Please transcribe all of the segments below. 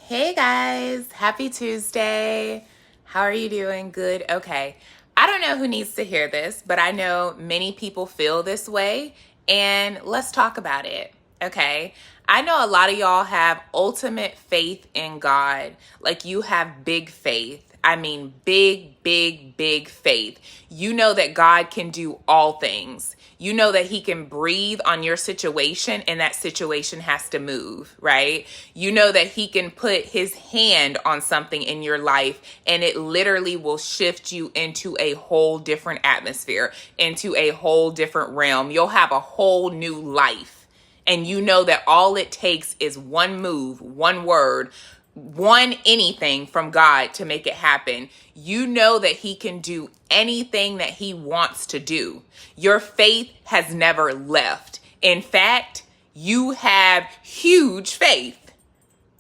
Hey guys, happy Tuesday. How are you doing? Good. Okay. I don't know who needs to hear this, but I know many people feel this way, and let's talk about it. Okay. I know a lot of y'all have ultimate faith in God. Like you have big faith. I mean, big, big, big faith. You know that God can do all things. You know that He can breathe on your situation and that situation has to move, right? You know that He can put His hand on something in your life and it literally will shift you into a whole different atmosphere, into a whole different realm. You'll have a whole new life. And you know that all it takes is one move, one word, one anything from God to make it happen. You know that He can do anything that He wants to do. Your faith has never left. In fact, you have huge faith.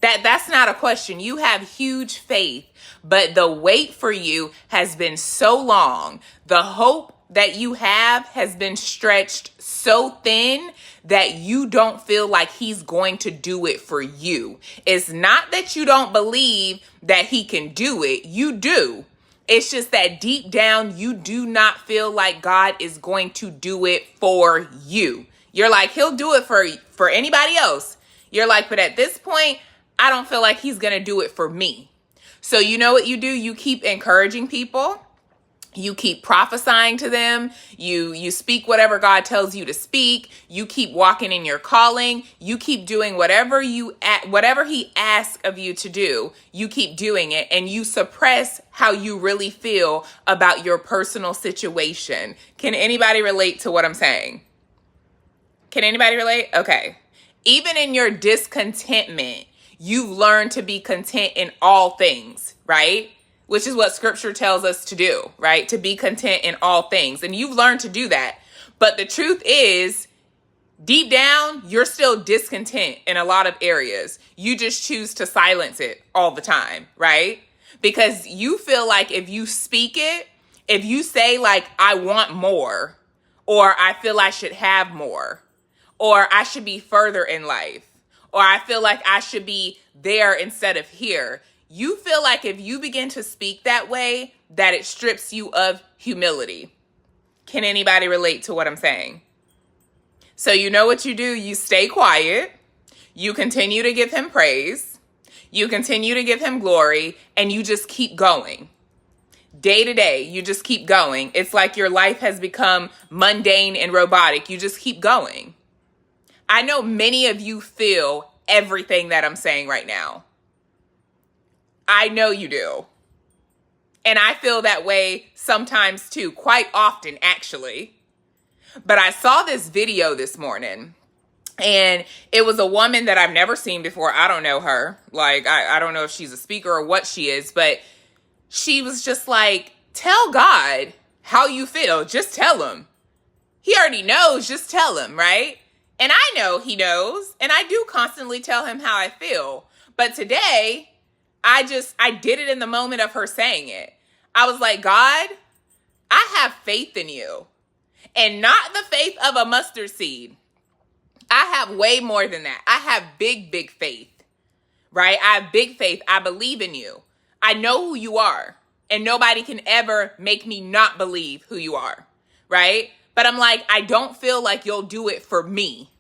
That's not a question. You have huge faith, but the wait for you has been so long. The hope that you have has been stretched so thin that you don't feel like He's going to do it for you. It's not that you don't believe that He can do it. You do. It's just that deep down, you do not feel like God is going to do it for you. You're like, He'll do it for anybody else. You're like, but at this point, I don't feel like He's going to do it for me. So you know what you do? You keep encouraging people. You keep prophesying to them. You speak whatever God tells you to speak. You keep walking in your calling. You keep doing whatever He asks of you to do. You keep doing it, and you suppress how you really feel about your personal situation. Can anybody relate to what I'm saying? Can anybody relate? Okay. Even in your discontentment, you've learned to be content in all things, right? Which is what scripture tells us to do, right? To be content in all things. And you've learned to do that. But the truth is, deep down, you're still discontent in a lot of areas. You just choose to silence it all the time, right? Because you feel like if you speak it, if you say like, I want more, or I feel I should have more, or I should be further in life, or I feel like I should be there instead of here. You feel like if you begin to speak that way, that it strips you of humility. Can anybody relate to what I'm saying? So you know what you do? You stay quiet. You continue to give Him praise. You continue to give Him glory, and you just keep going. Day to day, you just keep going. It's like your life has become mundane and robotic. You just keep going. I know many of you feel everything that I'm saying right now. I know you do. And I feel that way sometimes too, quite often actually. But I saw this video this morning, and it was a woman that I've never seen before. I don't know her. Like, I don't know if she's a speaker or what she is, but she was just like, tell God how you feel. Just tell Him. He already knows. Just tell Him, right? And I know He knows, and I do constantly tell Him how I feel. But today, I did it in the moment of her saying it. I was like, God, I have faith in you, and not the faith of a mustard seed. I have way more than that. I have big, big faith, right? I have big faith. I believe in you. I know who you are, and nobody can ever make me not believe who you are, right? But I'm like, I don't feel like you'll do it for me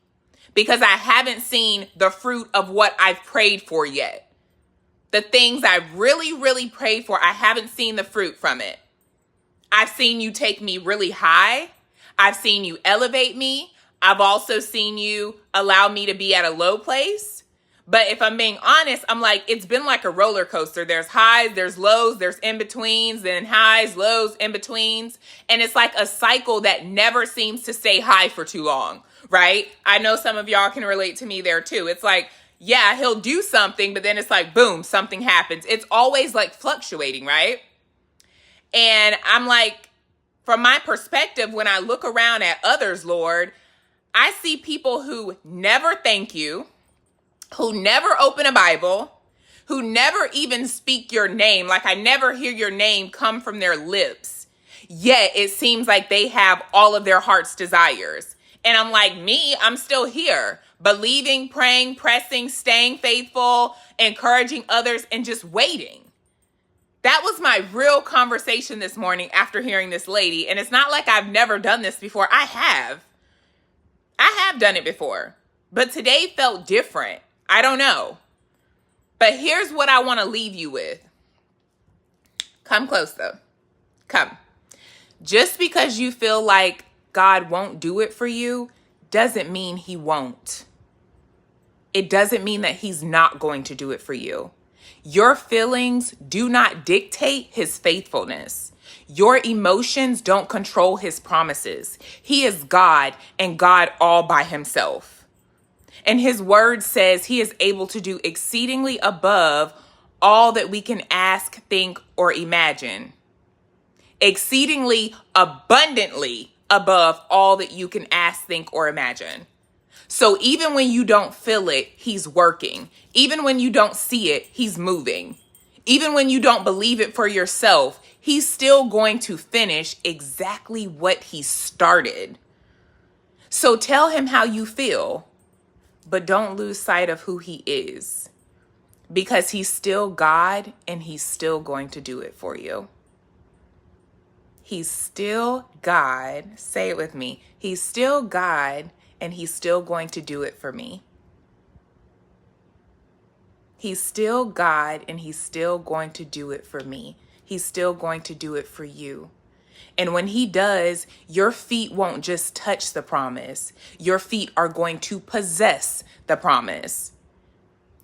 because I haven't seen the fruit of what I've prayed for yet. The things I really, really prayed for, I haven't seen the fruit from it. I've seen you take me really high. I've seen you elevate me. I've also seen you allow me to be at a low place. But if I'm being honest, I'm like, it's been like a roller coaster. There's highs, there's lows, there's in-betweens, then highs, lows, in-betweens. And it's like a cycle that never seems to stay high for too long, right? I know some of y'all can relate to me there too. It's like, yeah, He'll do something, but then it's like, boom, something happens. It's always like fluctuating, right? And I'm like, from my perspective, when I look around at others, Lord, I see people who never thank you, who never open a Bible, who never even speak your name. Like I never hear your name come from their lips. Yet it seems like they have all of their heart's desires. And I'm like, me, I'm still here. Believing, praying, pressing, staying faithful, encouraging others, and just waiting. That was my real conversation this morning after hearing this lady. And it's not like I've never done this before. I have done it before. But today felt different. I don't know. But here's what I want to leave you with. Come close, though. Come. Just because you feel like God won't do it for you doesn't mean he won't. It doesn't mean that he's not going to do it for you. Your feelings do not dictate his faithfulness. Your emotions don't control his promises. He is God and God all by himself. And his word says he is able to do exceedingly above all that we can ask, think, or imagine. Exceedingly abundantly above all that you can ask, think, or imagine. So even when you don't feel it, he's working. Even when you don't see it, he's moving. Even when you don't believe it for yourself, he's still going to finish exactly what he started. So tell him how you feel, but don't lose sight of who he is, because he's still God and he's still going to do it for you. He's still God. Say it with me. He's still God and he's still going to do it for me. He's still God and he's still going to do it for me. He's still going to do it for you. And when he does, your feet won't just touch the promise. Your feet are going to possess the promise.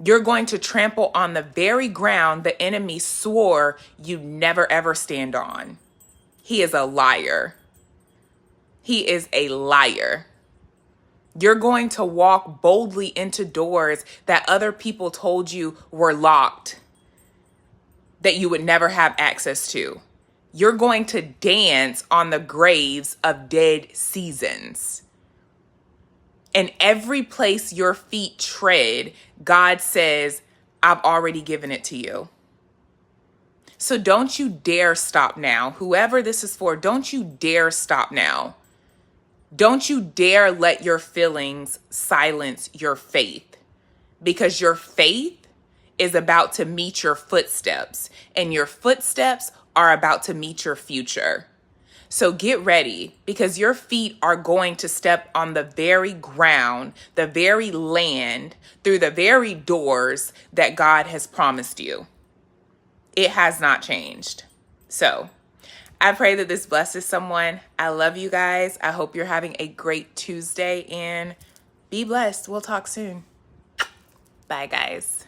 You're going to trample on the very ground the enemy swore you'd never ever stand on. He is a liar. He is a liar. You're going to walk boldly into doors that other people told you were locked, that you would never have access to. You're going to dance on the graves of dead seasons. And every place your feet tread, God says, I've already given it to you. So don't you dare stop now. Whoever this is for, don't you dare stop now. Don't you dare let your feelings silence your faith, because your faith is about to meet your footsteps, and your footsteps are about to meet your future. So get ready, because your feet are going to step on the very ground, the very land, through the very doors that God has promised you. It has not changed. So I pray that this blesses someone. I love you guys. I hope you're having a great Tuesday and be blessed. We'll talk soon. Bye, guys.